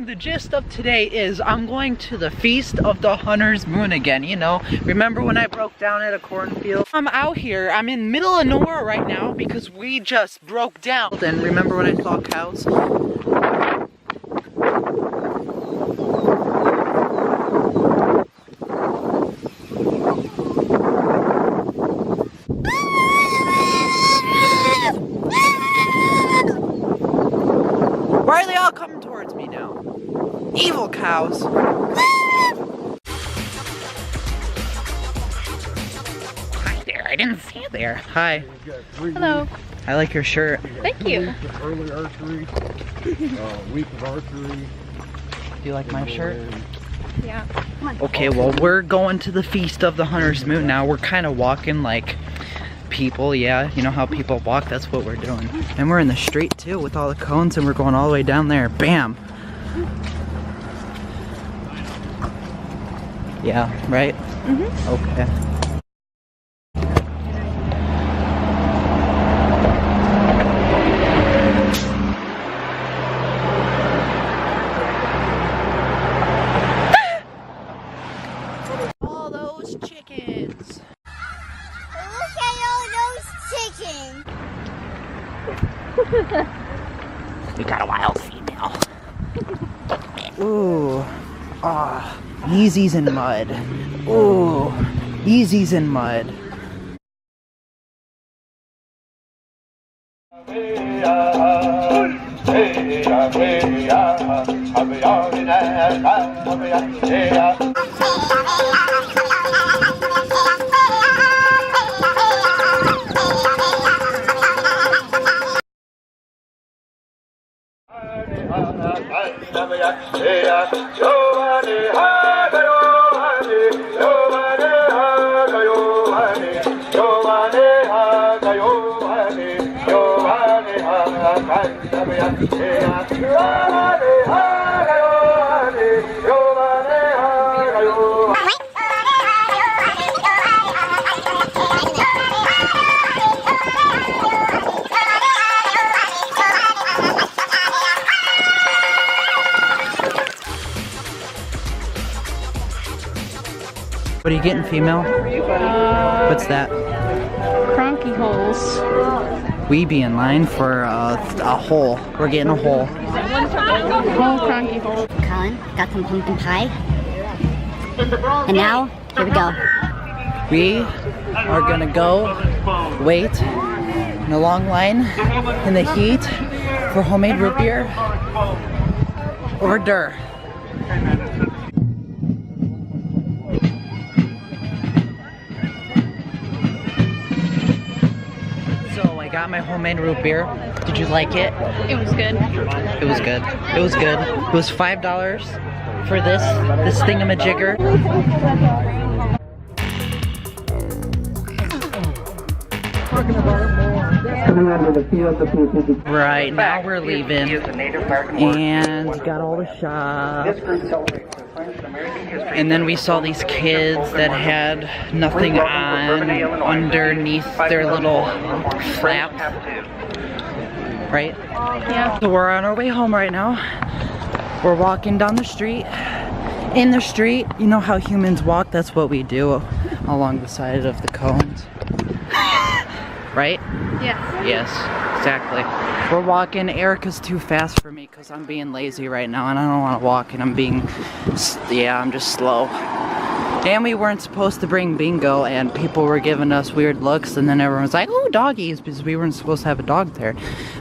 the gist of today is I'm going to the Feast of the Hunter's Moon again, you know. Remember when I broke down at a cornfield? I'm out here, I'm in middle of nowhere right now because we just broke down. And remember when I saw cows? Why are they all coming towards me now? Evil cows. Hi there, I didn't see you there. Hi. Hello. I like your shirt. Thank you. Early archery, week of archery. Do you like my shirt? Yeah. Okay, well, we're going to the Feast of the Hunter's Moon now. We're kind of walking like people, yeah. You know how people walk? That's what we're doing. And we're in the street too with all the cones and we're going all the way down there. Bam! Yeah, right? Mm-hmm. Okay. All those chickens. Look at all those chickens. We got a wild female. Ooh. Ah. Yeezys in mud. Ooh. Yeezys in mud. What are you getting, female? What's that? Cronky holes. We be in line for a hole. We're getting a hole. Whole cronky hole. Collin, got some pumpkin pie. And now, here we go. We are gonna go wait in a long line in the heat for homemade root beer or dur. So I got my homemade root beer. Did you like it? It was good. It was good. It was good. It was $5 for this thingamajigger. Right, now we're leaving and got all the shops. And then we saw these kids that had nothing on underneath their little flap. Right? Yeah. So we're on our way home right now. We're walking down the street. In the street, you know how humans walk? That's what we do along the side of the cones. Right? Yes. Yes, exactly. We're walking. Erica's too fast for me because I'm being lazy right now and I don't want to walk and I'm just slow. And we weren't supposed to bring bingo and people were giving us weird looks and then everyone's like, oh, doggies, because we weren't supposed to have a dog there.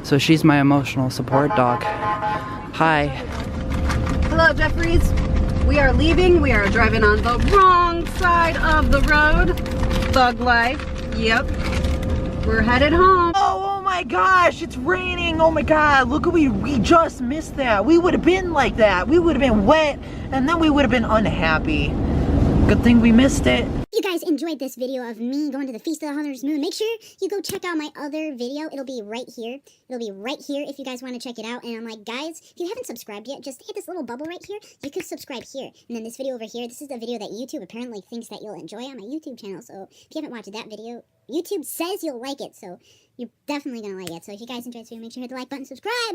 So she's my emotional support dog. Hi. Hello, Jeffries. We are leaving. We are driving on the wrong side of the road. Thug life. Yep. We're headed home. Oh my gosh, it's raining. Oh my god, look, we just missed that. We would have been like that. We would have been wet and then we would have been unhappy. Good thing we missed it. If you guys enjoyed this video of me going to the Feast of the Hunter's Moon, make sure you go check out my other video. It'll be right here. It'll be right here if you guys want to check it out. And I'm like, guys, if you haven't subscribed yet, just hit this little bubble right here. You can subscribe here. And then this video over here, this is the video that YouTube apparently thinks that you'll enjoy on my YouTube channel. So if you haven't watched that video, YouTube says you'll like it. So you're definitely going to like it. So if you guys enjoyed this video, make sure you hit the like button, subscribe.